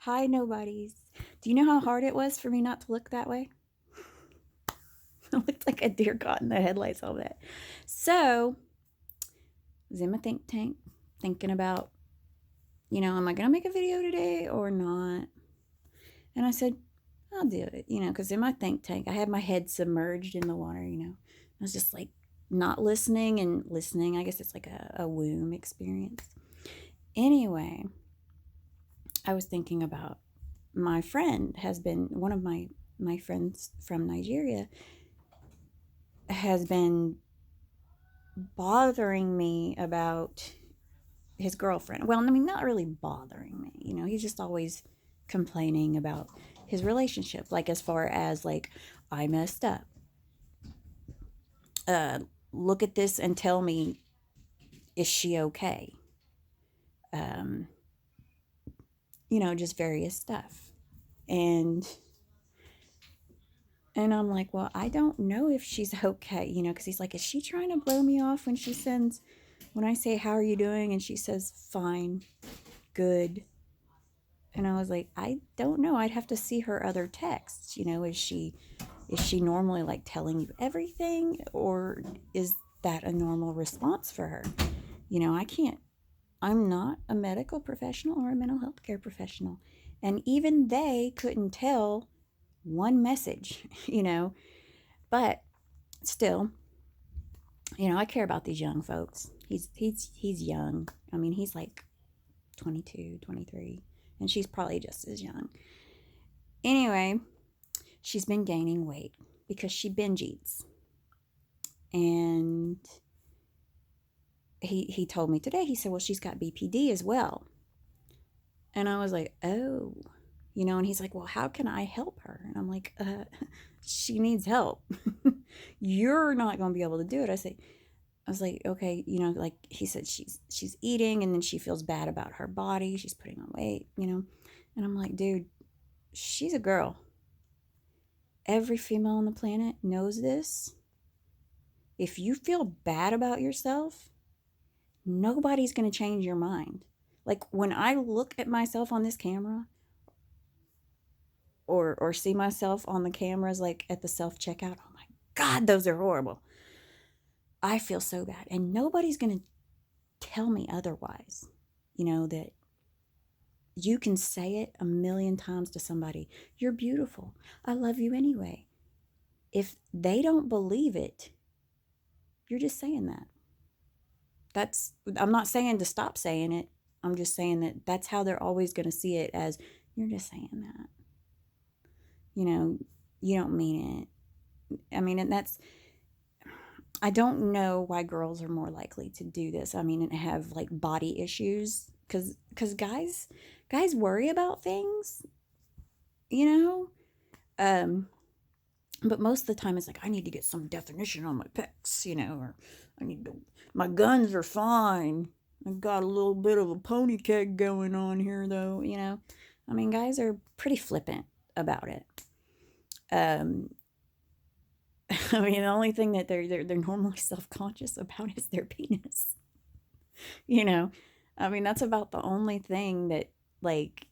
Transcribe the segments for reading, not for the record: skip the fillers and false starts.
Hi, nobodies. Do you know how hard it was for me not to look that way? I looked like a deer caught in the headlights, all that. So, I was in my think tank thinking about, am I going to make a video today or not? And I said, I'll do it, because in my think tank, I had my head submerged in the water. I was just like not listening and listening. I guess it's like a womb experience. Anyway, I was thinking about my friend has been one of my friends from Nigeria has been bothering me about his girlfriend. Well, I mean, not really bothering me. He's just always complaining about his relationship. Like, as far as, like, I messed up. Uh, Look at this and tell me, is she okay? Um, just various stuff. And and I'm like, well, I don't know if she's okay, because he's like, is she trying to blow me off when I say, how are you doing? And she says, fine, good. And I was like, I don't know. I'd have to see her other texts. Is she normally like telling you everything, or is that a normal response for her? I can't. I'm not a medical professional or a mental health care professional. And even they couldn't tell one message, But still, I care about these young folks. He's young. I mean, he's like 22, 23, and she's probably just as young. Anyway, she's been gaining weight because she binge eats. And he told me today, he said, well, she's got BPD as well. And I was like, oh, and he's like, well, how can I help her? And I'm like, she needs help. You're not going to be able to do it. I was like, okay, like he said, she's eating and then she feels bad about her body. She's putting on weight, And I'm like, dude, she's a girl. Every female on the planet knows this. If you feel bad about yourself, nobody's going to change your mind. Like, when I look at myself on this camera, or see myself on the cameras, like at the self checkout, oh my God, those are horrible. I feel so bad. And nobody's going to tell me otherwise. That you can say it a million times to somebody. You're beautiful. I love you anyway. If they don't believe it, you're just saying that. I'm not saying to stop saying it. I'm just saying that that's how they're always going to see it, as you're just saying that. You don't mean it. I mean, and I don't know why girls are more likely to do this. I mean, and have like body issues, because guys worry about things, you know. Um, but most of the time it's like, I need to get some definition on my pecs, or I need to. My guns are fine. I've got a little bit of a pony keg going on here, though. I mean, guys are pretty flippant about it. Um, I mean, the only thing that they're normally self conscious about is their penis. you know, I mean, that's about the only thing that, like,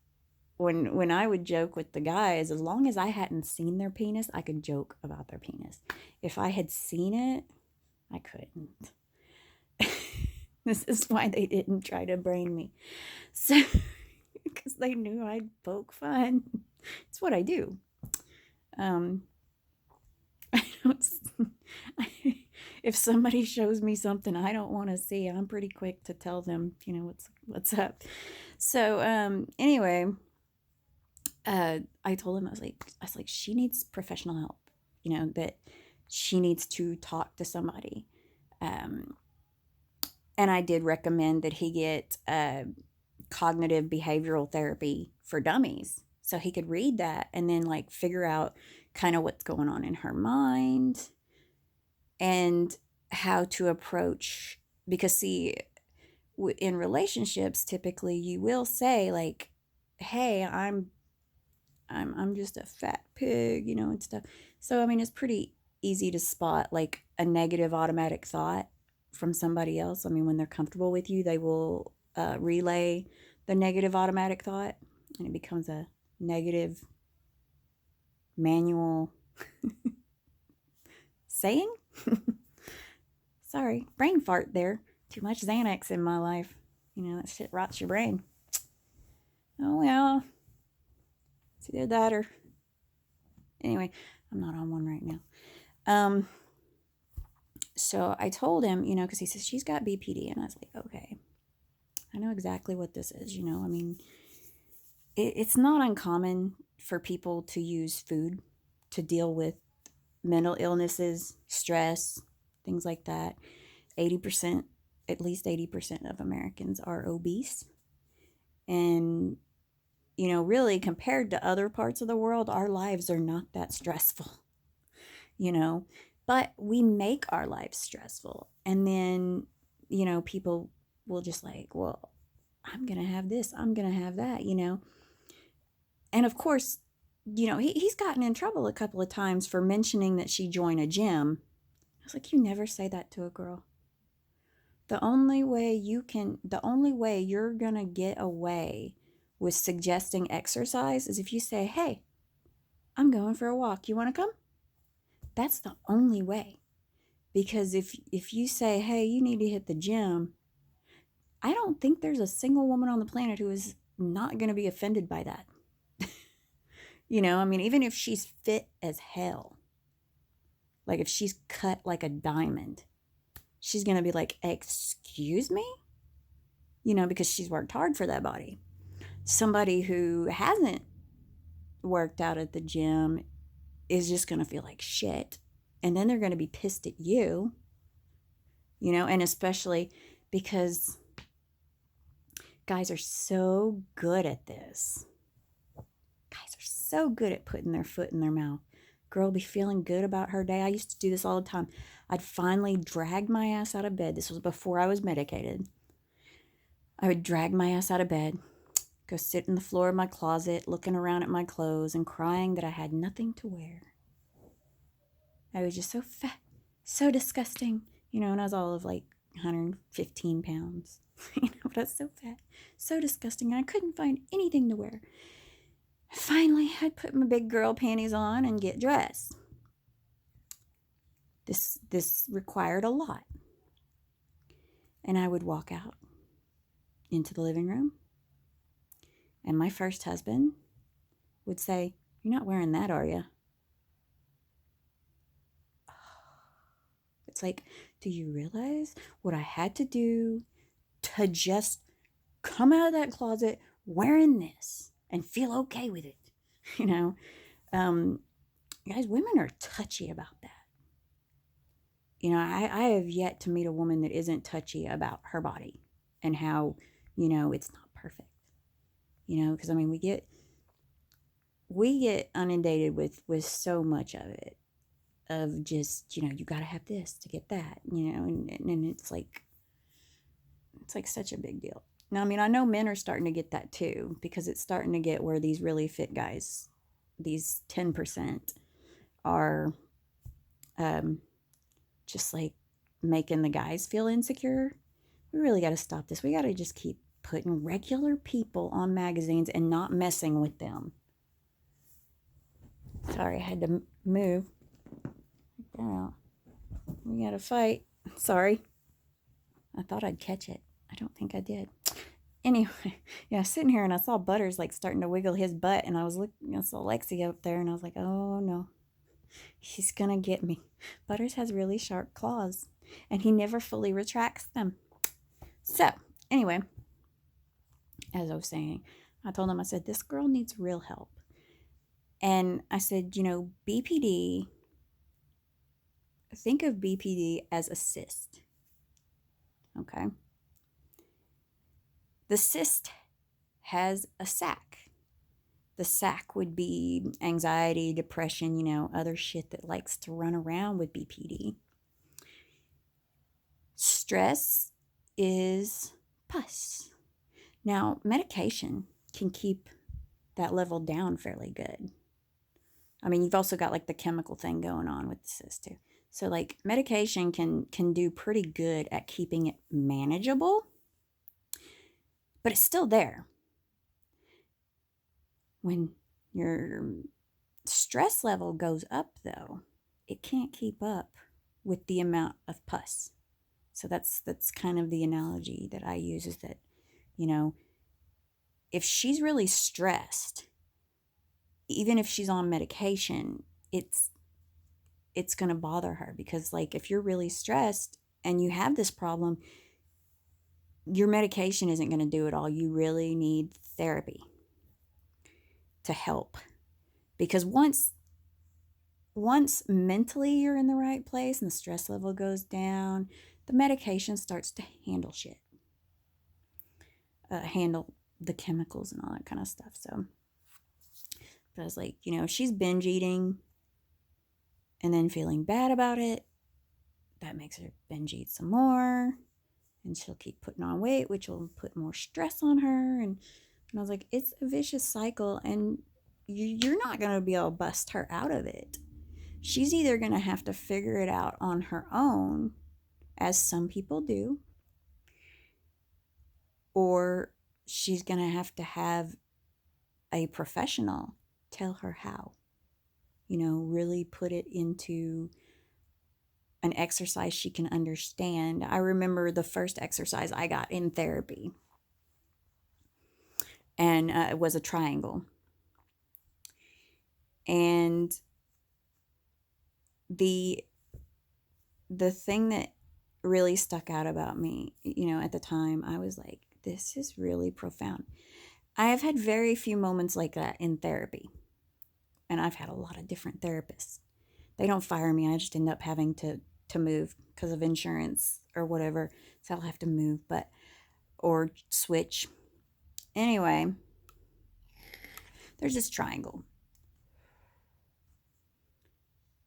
when I would joke with the guys, as long as I hadn't seen their penis, I could joke about their penis. If I had seen it, I couldn't. This is why they didn't try to brain me. So, because they knew I'd poke fun. It's what I do. Um, I don't. If somebody shows me something I don't want to see, I'm pretty quick to tell them, what's up. So, anyway, I told him, I was like, she needs professional help. That she needs to talk to somebody. Um, and I did recommend that he get cognitive behavioral therapy for dummies, so he could read that and then like figure out kind of what's going on in her mind and how to approach. Because, see, in relationships, typically you will say, like, hey, I'm just a fat pig, and stuff. So I mean, it's pretty easy to spot like a negative automatic thought from somebody else. I mean, when they're comfortable with you, they will relay the negative automatic thought. and it becomes a negative manual saying. Sorry, brain fart there. Too much Xanax in my life. That shit rots your brain. Oh well, it's either that or anyway. I'm not on one right now. So I told him, because he says she's got BPD, and I was like, okay, I know exactly what this is. I mean, it's not uncommon for people to use food to deal with mental illnesses, stress, things like that. 80%, at least 80% of Americans are obese. And, really compared to other parts of the world, our lives are not that stressful, but we make our lives stressful. And then, people will just like, well, I'm going to have this, I'm going to have that, And of course, he's gotten in trouble a couple of times for mentioning that she joined a gym. I was like, you never say that to a girl. The only way you're going to get away with suggesting exercise is if you say, hey, I'm going for a walk. You want to come? That's the only way. Because if you say, hey, you need to hit the gym, I don't think there's a single woman on the planet who is not going to be offended by that. I mean, even if she's fit as hell, like if she's cut like a diamond, she's going to be like, excuse me? Because she's worked hard for that body. Somebody who hasn't worked out at the gym is just going to feel like shit. And then they're going to be pissed at you, and especially because guys are so good at this. Guys are so good at putting their foot in their mouth. Girl be feeling good about her day. I used to do this all the time. I'd finally drag my ass out of bed. This was before I was medicated. I would drag my ass out of bed, go sit in the floor of my closet, looking around at my clothes and crying that I had nothing to wear. I was just so fat, so disgusting, and I was all of like 115 pounds, but I was so fat, so disgusting, and I couldn't find anything to wear. Finally, I'd put my big girl panties on and get dressed. This required a lot. And I would walk out into the living room, and my first husband would say, "You're not wearing that, are you?" It's like, do you realize what I had to do to just come out of that closet wearing this and feel okay with it? Guys, women are touchy about that. I have yet to meet a woman that isn't touchy about her body and how, it's not perfect. Because I mean, we get inundated with so much of it, of just, you got to have this to get that, and it's like such a big deal. Now, I mean, I know men are starting to get that too, because it's starting to get where these really fit guys, these 10%, are just like making the guys feel insecure. We really got to stop this. We got to just keep putting regular people on magazines and not messing with them. Sorry, I had to move. We got to fight. Sorry. I thought I'd catch it. I don't think I did. Anyway, yeah, sitting here and I saw Butters like starting to wiggle his butt, and I saw Lexi up there, and I was like, oh no, he's gonna get me. Butters has really sharp claws, and he never fully retracts them. So, anyway, as I was saying, I told him, I said, this girl needs real help. And I said, BPD, think of BPD as a cyst. Okay? The cyst has a sac. The sac would be anxiety, depression, other shit that likes to run around with BPD. Stress is pus. Now, medication can keep that level down fairly good. I mean, you've also got like the chemical thing going on with the cyst too. So like medication can do pretty good at keeping it manageable, but it's still there. When your stress level goes up, though, it can't keep up with the amount of pus. So that's kind of the analogy that I use, is that, you know, if she's really stressed, even if she's on medication, it's going to bother her, because like if you're really stressed and you have this problem, your medication isn't going to do it all. You really need therapy to help, because once mentally you're in the right place and the stress level goes down, the medication starts to handle shit, handle the chemicals and all that kind of stuff. So, but I was like, she's binge eating and then feeling bad about it. That makes her binge eat some more, and she'll keep putting on weight, which will put more stress on her. And I was like, it's a vicious cycle, and you're not going to be able to bust her out of it. She's either going to have to figure it out on her own, as some people do, or she's going to have a professional tell her how. Really put it into an exercise she can understand. I remember the first exercise I got in therapy, and it was a triangle. And the thing that really stuck out about me, at the time, I was like, this is really profound. I have had very few moments like that in therapy, and I've had a lot of different therapists. They don't fire me. I just end up having to move because of insurance or whatever. So I'll have to move, or switch. Anyway, there's this triangle.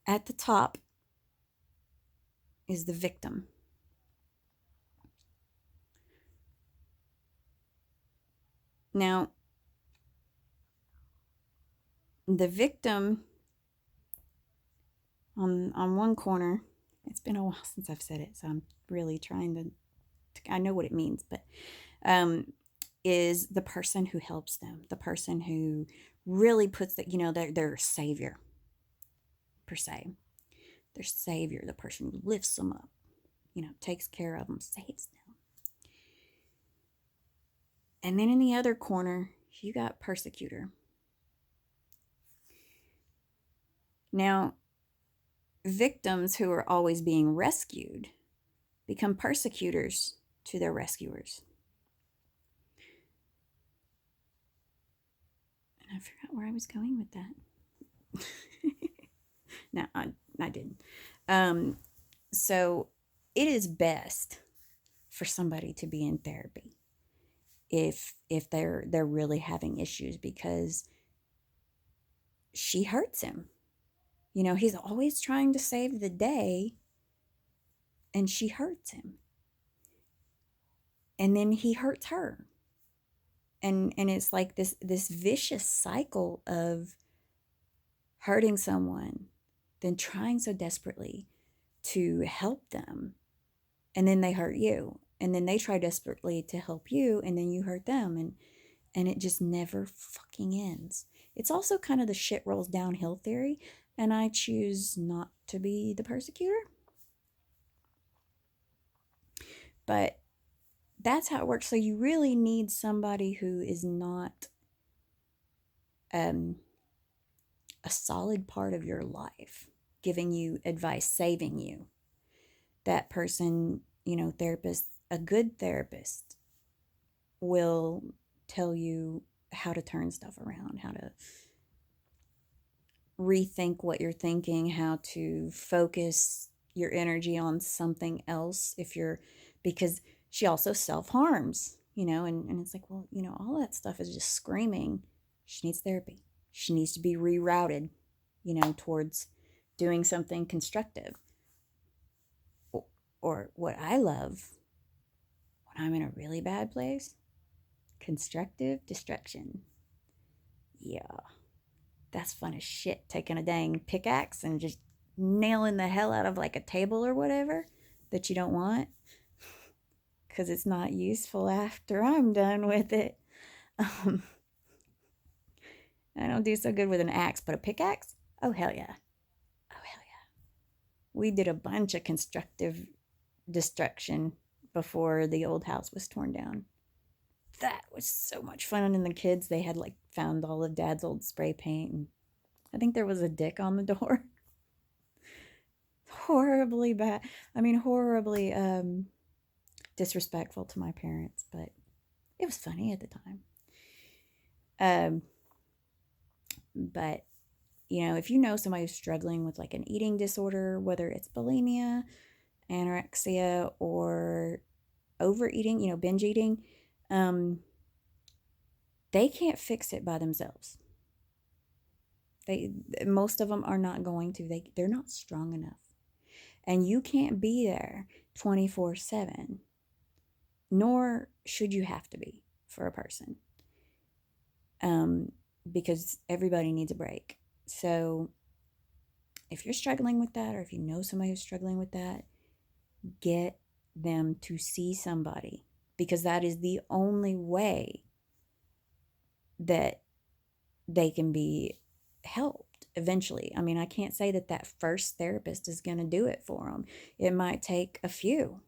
At the top is the victim. Now, the victim on one corner, it's been a while since I've said it, so I'm really trying to I know what it means, but is the person who helps them, the person who really puts their savior, per se. Their savior, the person who lifts them up, takes care of them, saves them. And then in the other corner, you got persecutor. Now, victims who are always being rescued become persecutors to their rescuers. And I forgot where I was going with that. No, I didn't. So it is best for somebody to be in therapy if they're really having issues, because she hurts him. He's always trying to save the day, and she hurts him. And then he hurts her. And it's like this vicious cycle of hurting someone, then trying so desperately to help them, and then they hurt you, and then they try desperately to help you, and then you hurt them, and it just never fucking ends. It's also kind of the shit rolls downhill theory, and I choose not to be the persecutor. But that's how it works. So you really need somebody who is not a solid part of your life, giving you advice, saving you. That person, therapist, a good therapist will tell you how to turn stuff around, how to rethink what you're thinking, how to focus your energy on something else, because she also self-harms, and it's like, well, all that stuff is just screaming she needs therapy. She needs to be rerouted, towards doing something constructive. Or what I love when I'm in a really bad place, constructive destruction. Yeah, that's fun as shit. Taking a dang pickaxe and just nailing the hell out of like a table or whatever that you don't want, because it's not useful after I'm done with it. I don't do so good with an axe, but a pickaxe? Oh, hell yeah. Oh, hell yeah. We did a bunch of constructive destruction before the old house was torn down. That was so much fun. And the kids, they had like found all of Dad's old spray paint. And I think there was a dick on the door. Horribly bad. I mean, horribly disrespectful to my parents, but it was funny at the time. Um, but if you know somebody who's struggling with like an eating disorder, whether it's bulimia, anorexia, or overeating, binge eating, um, they can't fix it by themselves. Most of them are not going to. They're not strong enough. And you can't be there 24/7, nor should you have to be for a person, because everybody needs a break. So if you're struggling with that, or if you know somebody who's struggling with that, get them to see somebody, because that is the only way that they can be helped eventually. I mean, I can't say that first therapist is going to do it for them. It might take a few.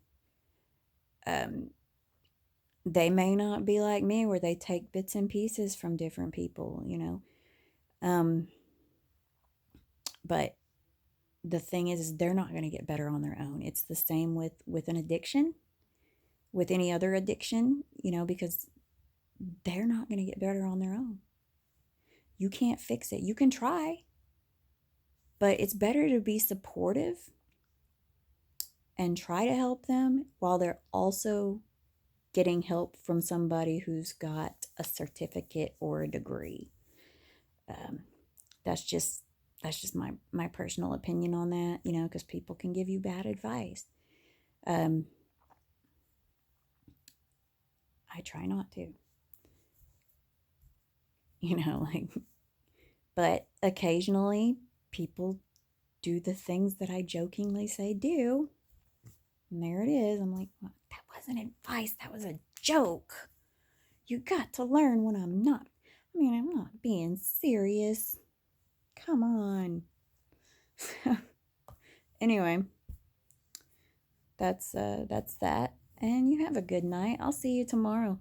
They may not be like me, where they take bits and pieces from different people, but the thing is they're not going to get better on their own. It's the same with an addiction, with any other addiction, because they're not going to get better on their own. You can't fix it. You can try, but it's better to be supportive and try to help them while they're also getting help from somebody who's got a certificate or a degree. That's just my personal opinion on that, because people can give you bad advice. I try not to, but occasionally people do the things that I jokingly say do. And there it is. I'm like, well, that wasn't advice. That was a joke. You got to learn when I'm not being serious. Come on. Anyway, that's that. And you have a good night. I'll see you tomorrow.